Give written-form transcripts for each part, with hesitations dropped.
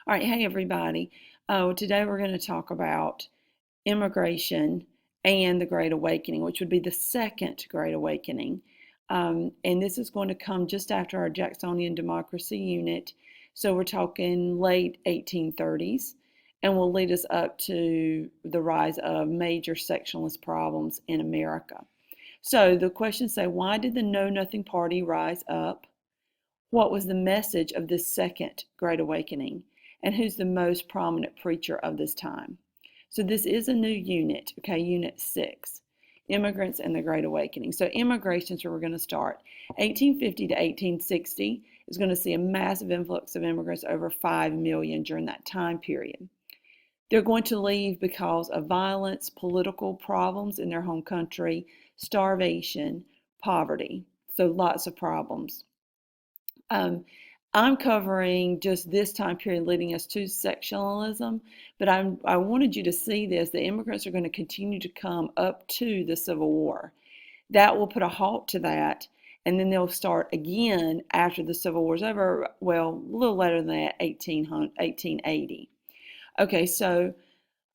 All right, hey everybody. Today we're going to talk about immigration and the Great Awakening, which would be the second Great Awakening. And this is going to come just after our Jacksonian Democracy Unit. So we're talking late 1830s and will lead us up to the rise of major sectionalist problems in America. So the questions say, why did the Know Nothing Party rise up? What was the message of this second Great Awakening? And who's the most prominent preacher of this time? So this is a new unit, okay, Unit 6, Immigrants and the Great Awakening. So immigration is where we're going to start. 1850 to 1860 is going to see a massive influx of immigrants, over 5 million during that time period. They're going to leave because of violence, political problems in their home country, starvation, poverty. So lots of problems. I'm covering just this time period leading us to sectionalism, but I wanted you to see this. The immigrants are going to continue to come up to the Civil War. That will put a halt to that, and then they'll start again after the Civil War is over, well, a little later than that, 1880. Okay, so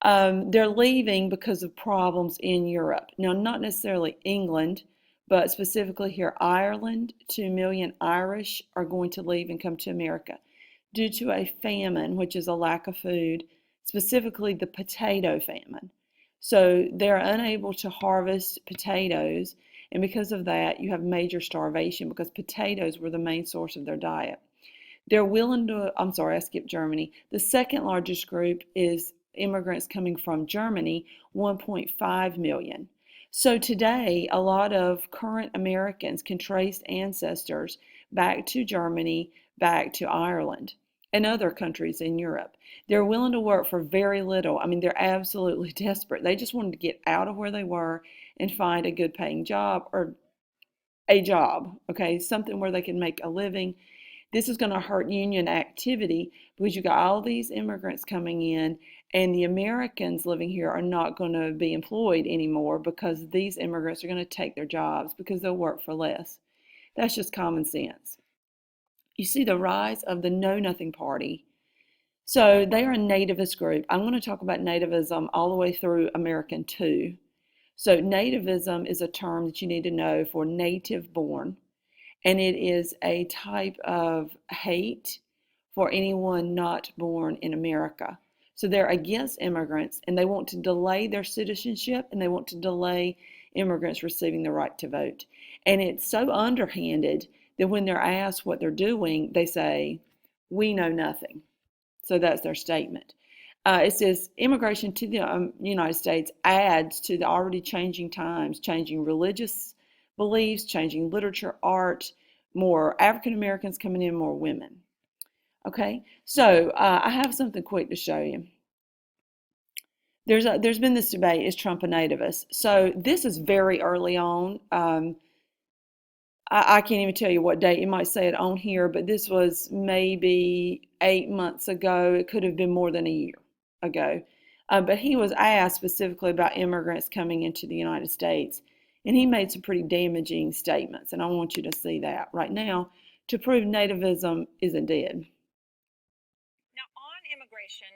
they're leaving because of problems in Europe. Now, not necessarily England, but specifically here, Ireland. 2 million Irish are going to leave and come to America due to a famine, which is a lack of food, specifically the potato famine. So they're unable to harvest potatoes, and because of that, you have major starvation because potatoes were the main source of their diet. They're willing to, I'm sorry, I skipped Germany. The second largest group is immigrants coming from Germany, 1.5 million. So today, a lot of current Americans can trace ancestors back to Germany, back to Ireland, and other countries in Europe. They're willing to work for very little. I mean, they're absolutely desperate. They just wanted to get out of where they were and find a good paying job or a job, okay, something where they can make a living. This is going to hurt union activity because you got all these immigrants coming in, and the Americans living here are not going to be employed anymore because these immigrants are going to take their jobs because they'll work for less. That's just common sense. You see the rise of the Know Nothing Party. So they are a nativist group. I'm going to talk about nativism all the way through American too. So nativism is a term that you need to know for native born, and it is a type of hate for anyone not born in America. So they're against immigrants, and they want to delay their citizenship, and they want to delay immigrants receiving the right to vote. And it's so underhanded that when they're asked what they're doing, they say, "We know nothing." So that's their statement. It says immigration to the United States adds to the already changing times, changing religious beliefs, changing literature, art, more African Americans coming in, more women. Okay, so I have something quick to show you. There's been this debate, is Trump a nativist? So this is very early on. I can't even tell you what date. You might say it on here, but this was maybe 8 months ago. It could have been more than a year ago. But he was asked specifically about immigrants coming into the United States, and he made some pretty damaging statements, and I want you to see that right now to prove nativism isn't dead. Now, on immigration,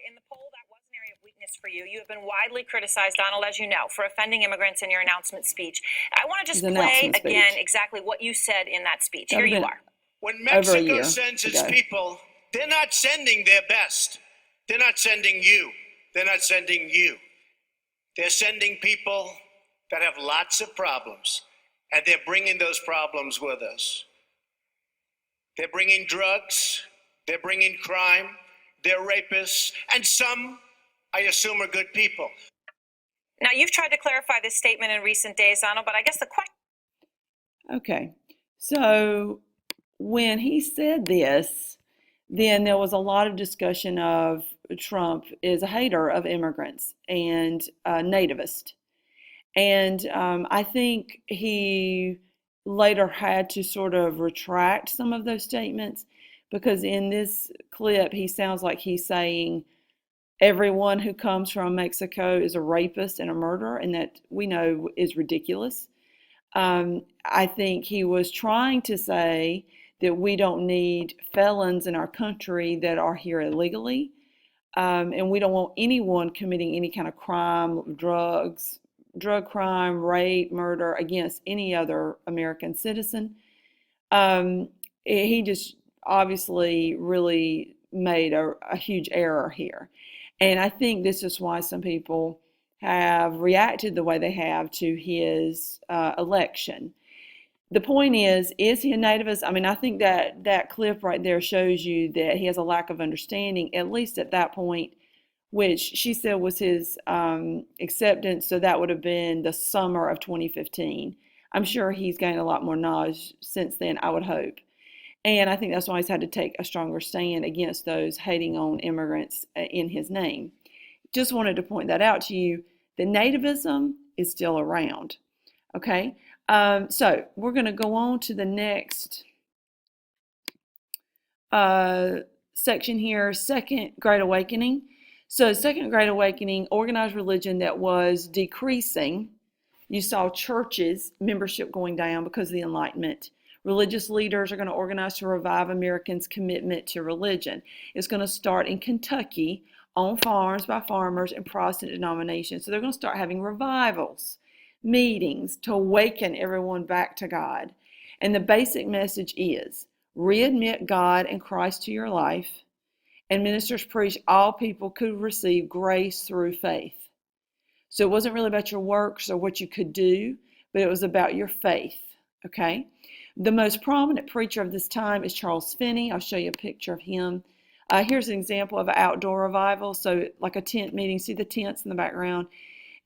in the poll, that was an area of weakness for you. You have been widely criticized, Donald, as you know, for offending immigrants in your announcement speech. I want to just play again exactly what you said in that speech. Here you are. When Mexico sends its people, they're not sending their best. They're not sending you. They're not sending you. They're sending people that have lots of problems, and they're bringing those problems with us. They're bringing drugs. They're bringing crime, they're rapists, and some, I assume, are good people. Now, you've tried to clarify this statement in recent days, Donald, but I guess the question... Okay, so when he said this, then there was a lot of discussion of Trump is a hater of immigrants and a nativist. And I think he later had to sort of retract some of those statements, because in this clip, he sounds like he's saying everyone who comes from Mexico is a rapist and a murderer, and that we know is ridiculous. I think he was trying to say that we don't need felons in our country that are here illegally. And we don't want anyone committing any kind of crime, drug crime, rape, murder against any other American citizen. He just obviously really made a huge error here. And I think this is why some people have reacted the way they have to his election. The point is he a nativist? I mean, I think that clip right there shows you that he has a lack of understanding, at least at that point, which she said was his acceptance. So that would have been the summer of 2015. I'm sure he's gained a lot more knowledge since then, I would hope. And I think that's why he's had to take a stronger stand against those hating on immigrants in his name. Just wanted to point that out to you. The nativism is still around. Okay, so we're going to go on to the next section here, Second Great Awakening. So Second Great Awakening, organized religion that was decreasing. You saw churches membership going down because of the Enlightenment. Religious leaders are going to organize to revive Americans' commitment to religion. It's going to start in Kentucky on farms by farmers and Protestant denominations. So they're going to start having revivals, meetings to awaken everyone back to God. And the basic message is readmit God and Christ to your life. And ministers preach all people could receive grace through faith. So it wasn't really about your works or what you could do, but it was about your faith. Okay? The most prominent preacher of this time is Charles Finney. I'll show you a picture of him. Here's an example of an outdoor revival. So like a tent meeting, see the tents in the background?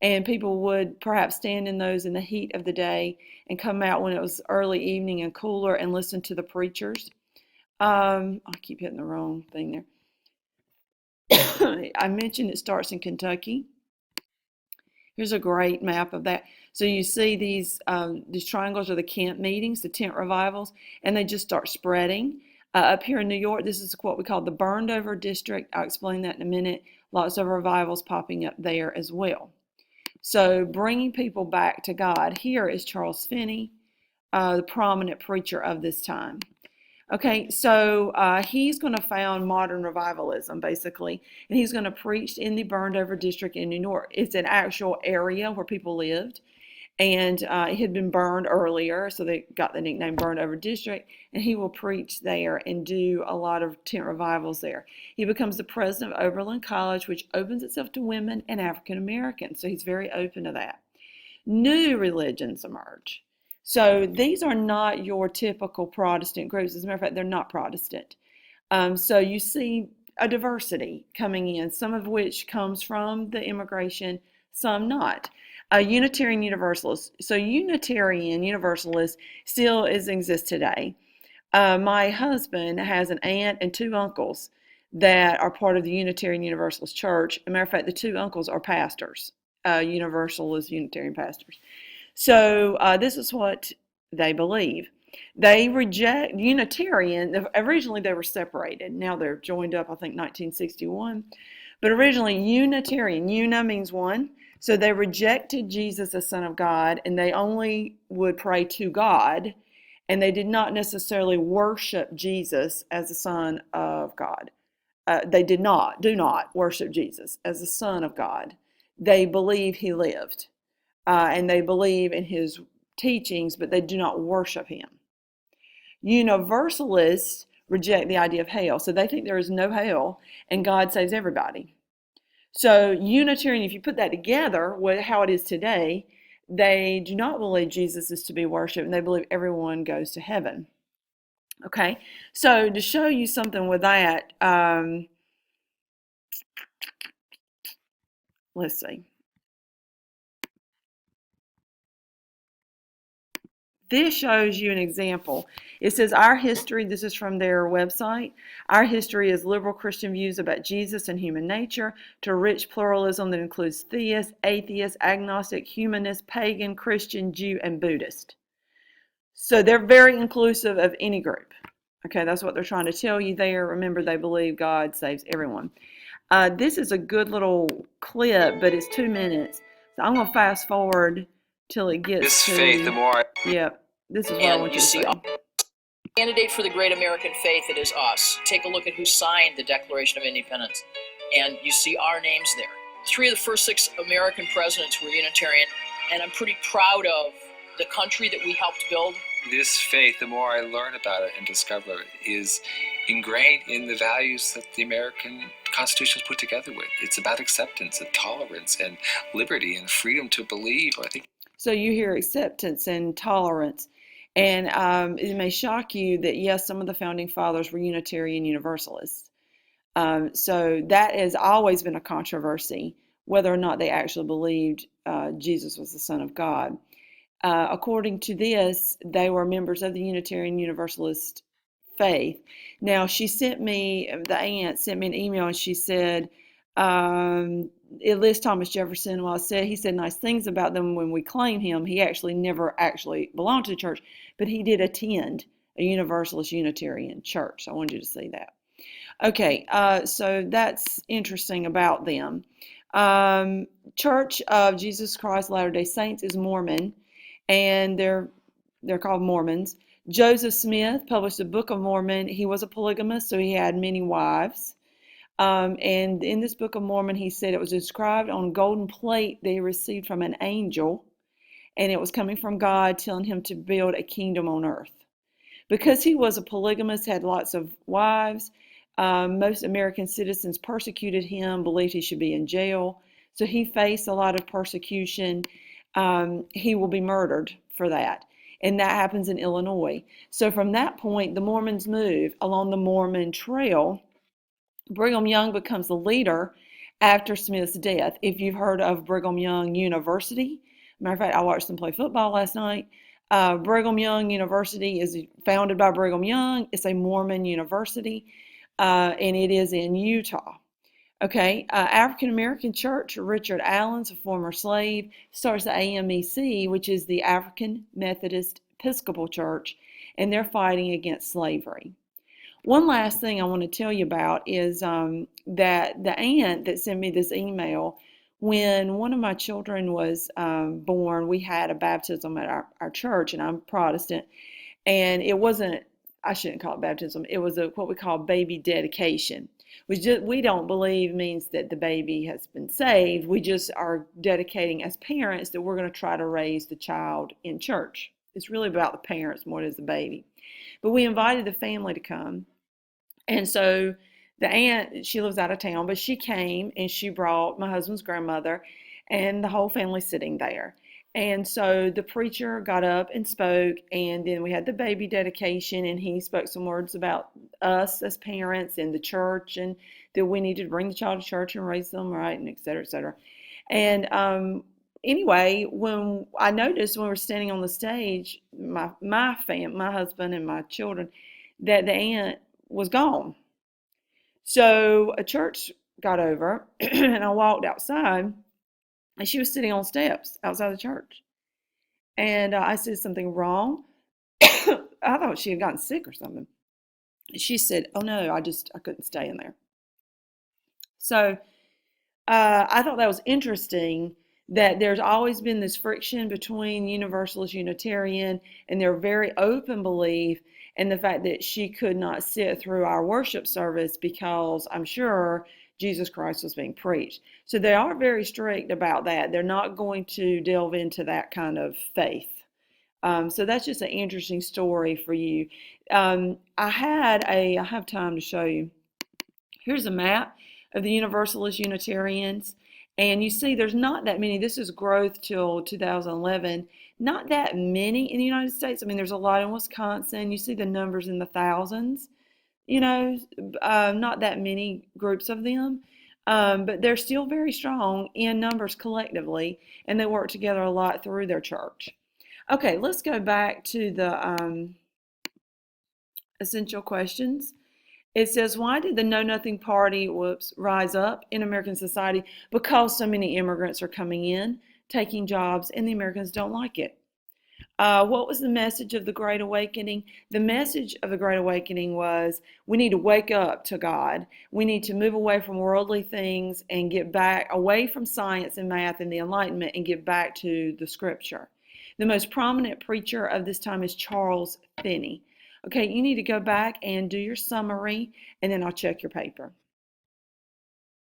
And people would perhaps stand in those in the heat of the day and come out when it was early evening and cooler and listen to the preachers. I keep hitting the wrong thing there. I mentioned it starts in Kentucky. Here's a great map of that. So you see these triangles are the camp meetings, the tent revivals, and they just start spreading. Up here in New York, this is what we call the burned over district. I'll explain that in a minute. Lots of revivals popping up there as well. So bringing people back to God. Here is Charles Finney, the prominent preacher of this time. Okay, so he's going to found modern revivalism, basically, and he's going to preach in the burned over district in New York. It's an actual area where people lived, and it had been burned earlier, so they got the nickname burned over district, and he will preach there and do a lot of tent revivals there. He becomes the president of Oberlin College, which opens itself to women and African Americans, so he's very open to that. New religions emerge. So these are not your typical Protestant groups. As a matter of fact, they're not Protestant. So you see a diversity coming in, some of which comes from the immigration, some not. Unitarian Universalists. So Unitarian Universalists still exist today. My husband has an aunt and two uncles that are part of the Unitarian Universalist Church. As a matter of fact, the two uncles are pastors, Universalist Unitarian pastors. So this is what they believe. They reject Unitarian. Originally they were separated. Now they're joined up, I think 1961. But originally Unitarian, una means one. So they rejected Jesus as Son of God, and they only would pray to God, and they did not necessarily worship Jesus as the Son of God. They do not worship Jesus as the Son of God. They believe he lived. And they believe in his teachings, but they do not worship him. Universalists reject the idea of hell. So they think there is no hell and God saves everybody. So Unitarian, if you put that together with how it is today, they do not believe Jesus is to be worshipped, and they believe everyone goes to heaven. Okay, so to show you something with that, let's see. This shows you an example. It says our history, this is from their website, our history is liberal Christian views about Jesus and human nature to rich pluralism that includes theist, atheist, agnostic, humanist, pagan, Christian, Jew, and Buddhist. So they're very inclusive of any group. Okay, that's what they're trying to tell you there. Remember, they believe God saves everyone. This is a good little clip, but it's 2 minutes. So I'm going to fast forward till it gets this to... faith, the more Yep, this is what I want you to see. Candidate for the great American faith, it is us. Take a look at who signed the Declaration of Independence, and you see our names there. 3 of the first 6 American presidents were Unitarian, and I'm pretty proud of the country that we helped build. This faith, the more I learn about it and discover it, is ingrained in the values that the American Constitution is put together with. It's about acceptance and tolerance and liberty and freedom to believe. I think. So you hear acceptance and tolerance. And it may shock you that, yes, some of the founding fathers were Unitarian Universalists. So that has always been a controversy, whether or not they actually believed Jesus was the Son of God. According to this, they were members of the Unitarian Universalist faith. Now, the aunt sent me an email, and she said, it lists Thomas Jefferson. Well, he said nice things about them when we claim him. He actually never actually belonged to the church, but he did attend a Universalist Unitarian church. So I wanted you to see that. Okay, so that's interesting about them. Church of Jesus Christ Latter-day Saints is Mormon, and they're called Mormons. Joseph Smith published the Book of Mormon. He was a polygamist, so he had many wives. And in this Book of Mormon, he said it was inscribed on a golden plate they received from an angel, and it was coming from God telling him to build a kingdom on earth. Because he was a polygamist, had lots of wives, most American citizens persecuted him, believed he should be in jail. So he faced a lot of persecution. He will be murdered for that. And that happens in Illinois. So from that point, the Mormons move along the Mormon trail. Brigham Young becomes the leader after Smith's death. If you've heard of Brigham Young University, matter of fact, I watched them play football last night. Brigham Young University is founded by Brigham Young. It's a Mormon university, and it is in Utah. Okay, African American Church, Richard Allen's a former slave, starts the AMEC, which is the African Methodist Episcopal Church, and they're fighting against slavery. One last thing I want to tell you about is that the aunt that sent me this email, when one of my children was born, we had a baptism at our church, and I'm Protestant, and it wasn't, I shouldn't call it baptism, it was what we call baby dedication, which we don't believe means that the baby has been saved. We just are dedicating as parents that we're going to try to raise the child in church. It's really about the parents more than the baby. But we invited the family to come. And so the aunt, she lives out of town, but she came and she brought my husband's grandmother and the whole family sitting there. And so the preacher got up and spoke, and then we had the baby dedication, and he spoke some words about us as parents and the church, and that we needed to bring the child to church and raise them right, and et cetera, et cetera. And anyway, when I noticed when we were standing on the stage, my husband and my children, that the aunt was gone. So a church got over, and I walked outside, and she was sitting on steps outside the church. And I said, something wrong? I thought she had gotten sick or something. And she said, oh no, I couldn't stay in there. So I thought that was interesting, that there's always been this friction between Universalist, Unitarian, and their very open belief, and the fact that she could not sit through our worship service because I'm sure Jesus Christ was being preached. So they are very strict about that. They're not going to delve into that kind of faith. So that's just an interesting story for you. I have time to show you. Here's a map of the Universalist Unitarians. And you see there's not that many. This is growth till 2011. Not that many in the United States. I mean, there's a lot in Wisconsin. You see the numbers in the thousands. Not that many groups of them, but they're still very strong in numbers collectively, and they work together a lot through their church. Okay, let's go back to the essential questions. It says, why did the Know Nothing Party rise up in American society? Because so many immigrants are coming in, taking jobs, and the Americans don't like it. What was the message of the Great Awakening? The message of the Great Awakening was we need to wake up to God. We need to move away from worldly things and get back away from science and math and the Enlightenment and get back to the Scripture. The most prominent preacher of this time is Charles Finney. Okay, you need to go back and do your summary, and then I'll check your paper.